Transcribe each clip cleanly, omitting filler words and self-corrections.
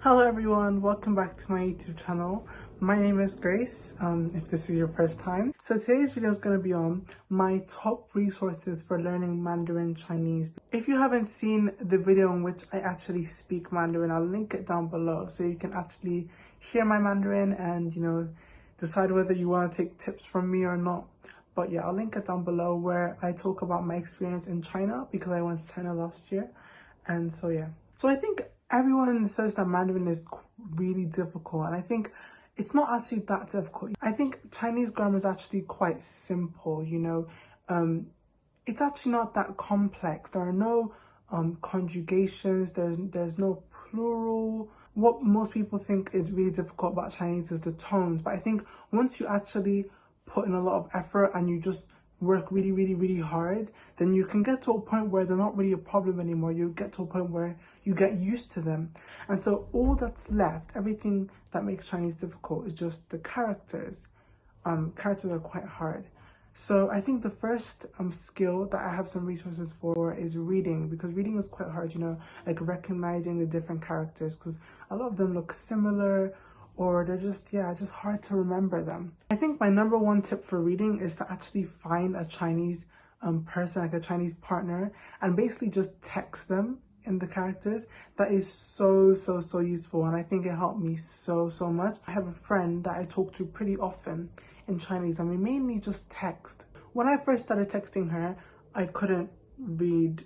Hello everyone, welcome back to my YouTube channel. My name is Grace, if this is your first time. So today's video is going to be on my top resources for learning Mandarin Chinese. If you haven't seen the video in which I actually speak Mandarin, I'll link it down below so you can actually hear my Mandarin and, decide whether you want to take tips from me or not. But yeah, I'll link it down below where I talk about my experience in China because I went to China last year. And so yeah. So I think everyone says that Mandarin is really difficult, and I think it's not actually that difficult. I think Chinese grammar is actually quite simple, it's actually not that complex. There are no conjugations, there's no plural. What most people think is really difficult about Chinese is the tones, but I think once you actually put in a lot of effort and you just work really hard, then you can get to a point where they're not really a problem anymore. You get to a point where you get used to them, and so all that's left, everything that makes Chinese difficult, is just the characters. Characters are quite hard. So I think the first skill that I have some resources for is reading, because reading is quite hard, like recognizing the different characters, because a lot of them look similar, or they're just hard to remember them. I think my number one tip for reading is to actually find a Chinese person, like a Chinese partner, and basically just text them in the characters. That is so useful, and I think it helped me so much. I have a friend that I talk to pretty often in Chinese, and we mainly just text. When I first started texting her, I couldn't read.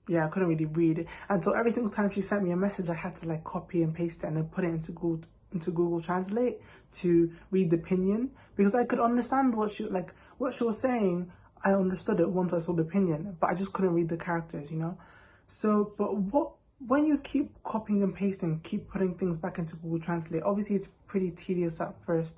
I couldn't really read, and so every single time she sent me a message, I had to like copy and paste it and then put it into Google Translate to read the pinyin, because I could understand what she was saying. I understood it once I saw the pinyin, but I just couldn't read the characters, So, but when you keep copying and pasting, keep putting things back into Google Translate, obviously it's pretty tedious at first,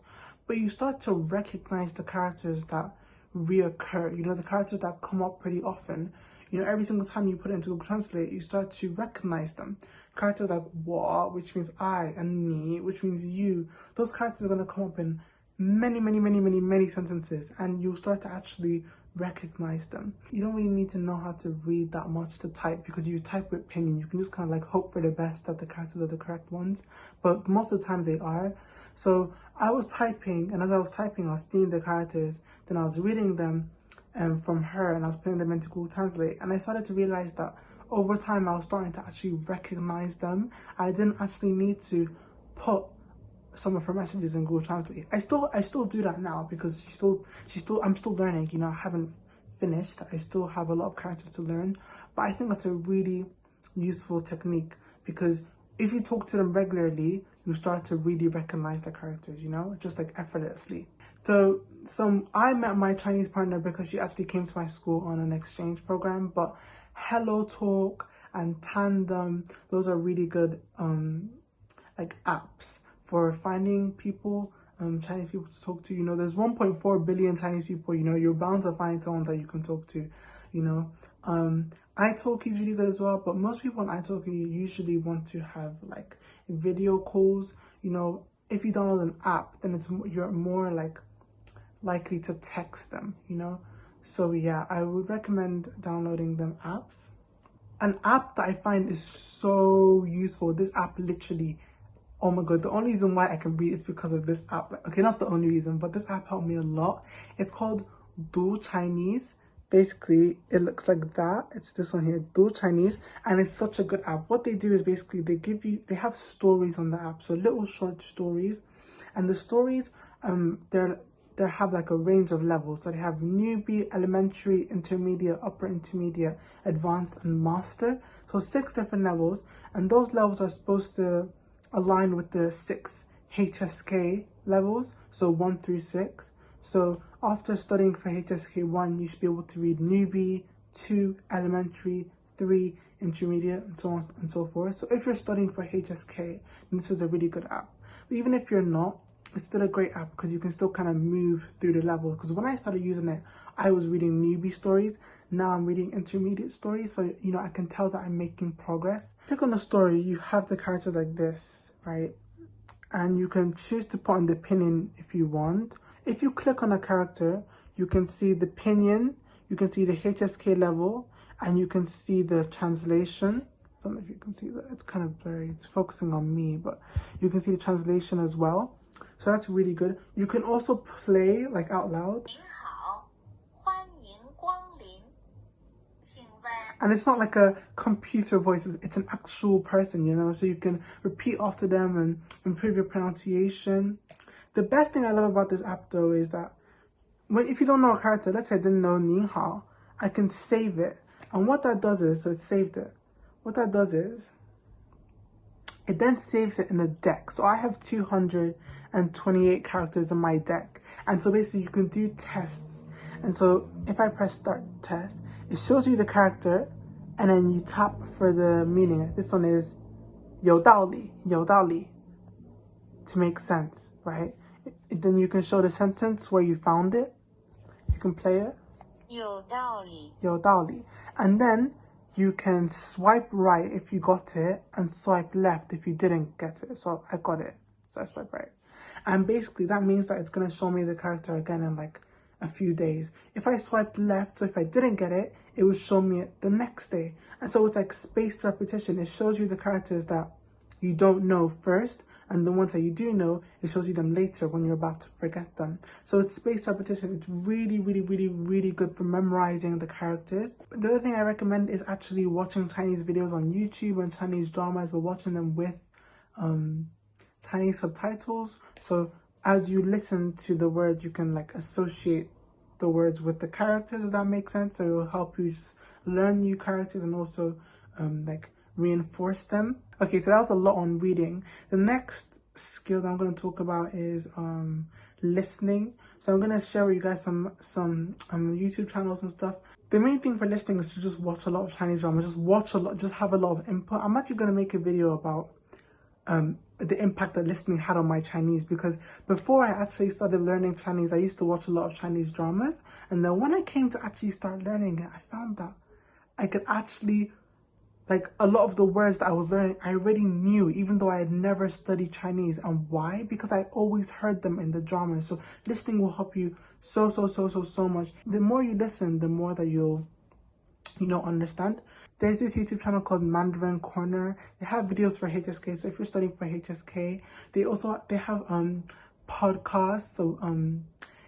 but you start to recognize the characters that reoccur, the characters that come up pretty often. Every single time you put it into Google Translate, you start to recognize them. Characters like wa, which means I, and ni, which means you. Those characters are going to come up in many sentences, and you'll start to actually recognize them. You don't really need to know how to read that much to type, because you type with pinyin. You can just kind of like hope for the best that the characters are the correct ones, but most of the time they are. So I was typing, and as I was typing, I was seeing the characters, then I was reading them from her, and I was putting them into Google Translate, and I started to realize that over time I was starting to actually recognize them, and I didn't actually need to put some of her messages in Google Translate. I still do that now, because I'm still learning, I haven't finished. I still have a lot of characters to learn, but I think that's a really useful technique, because if you talk to them regularly, you start to really recognize the characters, just like effortlessly. So I met my Chinese partner because she actually came to my school on an exchange program, but Hello Talk and Tandem, those are really good like apps for finding people, Chinese people to talk to. There's 1.4 billion Chinese people, you're bound to find someone that you can talk to, iTalki is really good as well, but most people on iTalki usually want to have like video calls. If you download an app, then you're more like likely to text them, So yeah, I would recommend downloading them apps. An app that I find is so useful, this app literally, oh my god, the only reason why I can read is because of this app. Okay, not the only reason, but this app helped me a lot. It's called Do Chinese. Basically, it looks like that. It's this one here, Do Chinese, and it's such a good app. What they do is basically they have stories on the app, so little short stories, and the stories they have like a range of levels. So they have newbie, elementary, intermediate, upper intermediate, advanced, and master. So 6 different levels, and those levels are supposed to align with the 6 HSK levels, so 1 through 6. So after studying for HSK 1, you should be able to read newbie, 2 elementary, 3 intermediate, and so on and so forth. So if you're studying for HSK, then this is a really good app. But even if you're not, it's still a great app, because you can still kind of move through the levels. Because when I started using it, I was reading newbie stories. Now I'm reading intermediate stories, so I can tell that I'm making progress. Click on the story, you have the characters like this, right? And you can choose to put on the pinyin if you want. If you click on a character, you can see the pinyin, you can see the HSK level, and you can see the translation don't know if you can see that. It's kind of blurry. It's focusing on me, but you can see the translation as well. So that's really good. You can also play like out loud. And it's not like a computer voice, it's an actual person, you know, so you can repeat after them and improve your pronunciation. The best thing I love about this app though is that if you don't know a character, let's say I didn't know 你好, I can save it. And what that does is, so it saved it. What that does is, it then saves it in a deck. So I have 228 characters in my deck. And so basically you can do tests. And so if I press start test, it shows you the character and then you tap for the meaning. This one is 有道理, 有道理, to make sense, right? Then you can show the sentence where you found it. You can play it. 有道理. 有道理. And then you can swipe right if you got it and swipe left if you didn't get it. So I got it, so I swipe right. And basically that means that it's going to show me the character again in like a few days. If I swiped left, so if I didn't get it, it would show me it the next day. And so it's like spaced repetition. It shows you the characters that you don't know first, and the ones that you do know, it shows you them later when you're about to forget them. So it's spaced repetition. It's really, really, really, really good for memorizing the characters. But the other thing I recommend is actually watching Chinese videos on YouTube and Chinese dramas, but watching them with Chinese subtitles. So as you listen to the words, you can like associate the words with the characters, if that makes sense. So it will help you just learn new characters and also like reinforce them. Okay, so that was a lot on reading. The next skill that I'm going to talk about is listening. So I'm going to share with you guys some YouTube channels and stuff. The main thing for listening is to just watch a lot of Chinese drama. Just watch a lot, just have a lot of input. I'm actually going to make a video about the impact that listening had on my Chinese, because before I actually started learning Chinese, I used to watch a lot of Chinese dramas, and then when I came to actually start learning it, I found that I could actually, like, a lot of the words that I was learning, I already knew, even though I had never studied Chinese. And why? Because I always heard them in the drama. So listening will help you so much. The more you listen, the more that you'll understand. There's this YouTube channel called Mandarin Corner. They have videos for HSK. So if you're studying for HSK, they have podcasts. So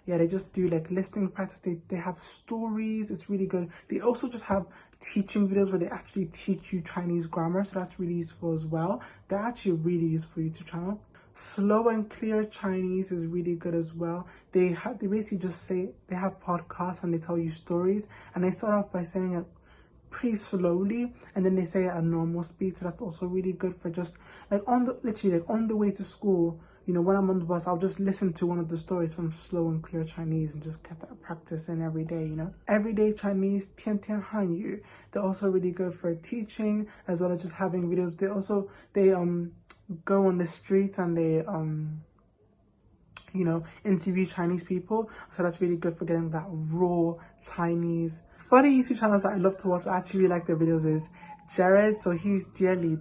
yeah, they just do like listening practice. They have stories. It's really good. They also just have teaching videos where they actually teach you Chinese grammar. So that's really useful as well. They're actually a really useful YouTube channel. Slow and Clear Chinese is really good as well. They basically just say, they have podcasts and they tell you stories, and they start off by saying it pretty slowly, and then they say it at normal speed. So that's also really good for just like literally on the way to school. You know, when I'm on the bus, I'll just listen to one of the stories from Slow and Clear Chinese and just get that practice in every day, you know. Everyday Chinese, 天天汉语. They're also really good for teaching as well as just having videos. They go on the streets and they interview Chinese people. So that's really good for getting that raw Chinese. Funny YouTube channels that I love to watch, I actually really like their videos, is Jared. So he's Jie Li,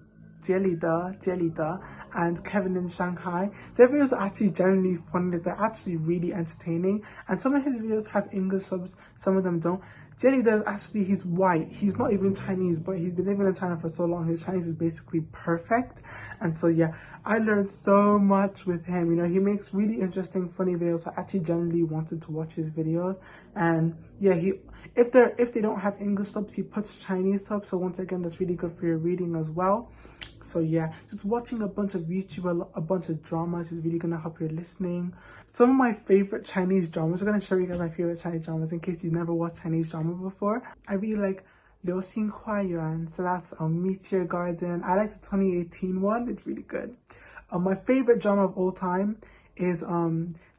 and Kevin in Shanghai. Their videos are actually generally funny. They're actually really entertaining. And some of his videos have English subs, some of them don't. Jie Li he's white. He's not even Chinese, but he's been living in China for so long. His Chinese is basically perfect. And so yeah, I learned so much with him. You know, he makes really interesting, funny videos. So I actually generally wanted to watch his videos. And yeah, if they don't have English subs, he puts Chinese subs. So once again, that's really good for your reading as well. So yeah, just watching a bunch of YouTube, a bunch of dramas is really gonna help your listening. Some of my favorite Chinese dramas, I'm gonna show you guys my favorite Chinese dramas in case you've never watched Chinese drama before. I really like 流星花园, so that's Meteor Garden. I like the 2018 one, it's really good. My favorite drama of all time is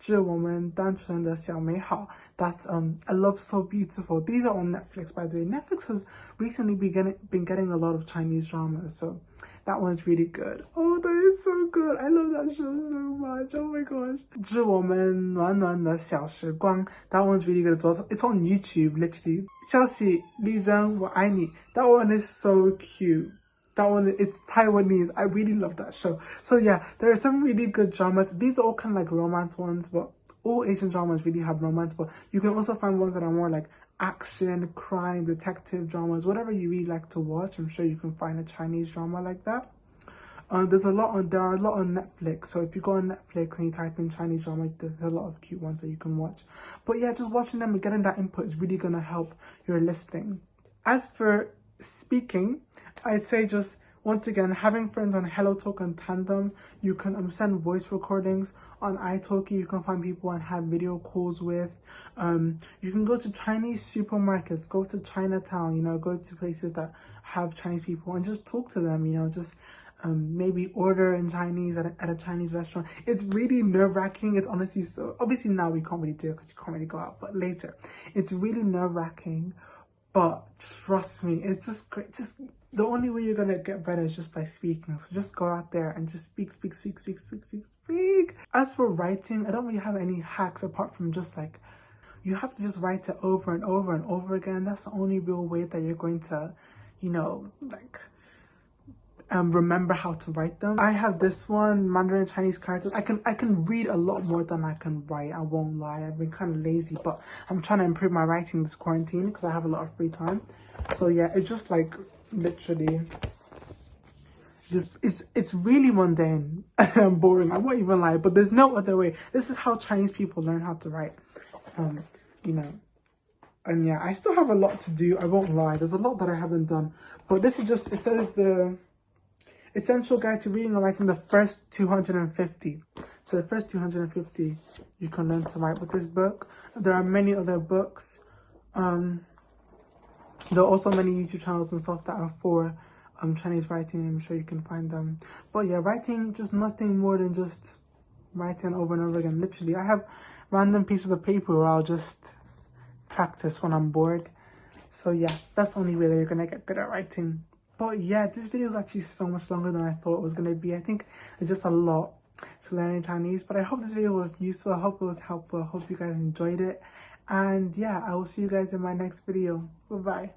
致我们单纯的小美好. That's I Love So Beautiful. These are on Netflix, by the way. Netflix has recently been getting a lot of Chinese dramas, so that one's really good. Oh, that is so good. I love that show so much. Oh my gosh. 致我们暖暖的小时光. That one's really good as well. It's on YouTube, literally. 消息丽人我爱你. That one is so cute. That one, it's Taiwanese. I really love that show. So yeah, there are some really good dramas. These are all kind of like romance ones, but all Asian dramas really have romance. But you can also find ones that are more like action, crime, detective dramas, whatever you really like to watch. I'm sure you can find a Chinese drama like that. There are a lot on Netflix. So if you go on Netflix and you type in Chinese drama, there's a lot of cute ones that you can watch. But yeah, just watching them and getting that input is really gonna help your listening. As for speaking, I'd say just once again, having friends on HelloTalk and Tandem. You can send voice recordings on iTalki. You can find people and have video calls with. You can go to Chinese supermarkets, go to Chinatown, you know, go to places that have Chinese people and just talk to them, you know, just maybe order in Chinese at a Chinese restaurant. It's really nerve-wracking. It's honestly so, obviously now we can't really do it because you can't really go out, but later it's really nerve-wracking. But trust me, it's just great. Just the only way you're gonna get better is just by speaking. So just go out there and just speak. As for writing, I don't really have any hacks apart from just like, you have to just write it over and over and over again. That's the only real way that you're going to, you know, like remember how to write them. I have this one, Mandarin Chinese characters. I can read a lot more than I can write. I won't lie. I've been kind of lazy, but I'm trying to improve my writing this quarantine because I have a lot of free time. So yeah, it's just like literally just it's really mundane and boring. I won't even lie, but there's no other way. This is how Chinese people learn how to write. You know. And yeah, I still have a lot to do. I won't lie. There's a lot that I haven't done. But this is just, it says the Essential Guide to Reading and Writing, the first 250. So the first 250 you can learn to write with this book. There are many other books. There are also many YouTube channels and stuff that are for Chinese writing. I'm sure you can find them. But yeah, writing, just nothing more than just writing over and over again. Literally, I have random pieces of paper where I'll just practice when I'm bored. So yeah, that's the only way that you're gonna get good at writing. But yeah, this video is actually so much longer than I thought it was gonna be. I think it's just a lot to learn in Chinese, but I hope this video was useful. I hope it was helpful. I hope you guys enjoyed it. And yeah, I will see you guys in my next video. Bye bye.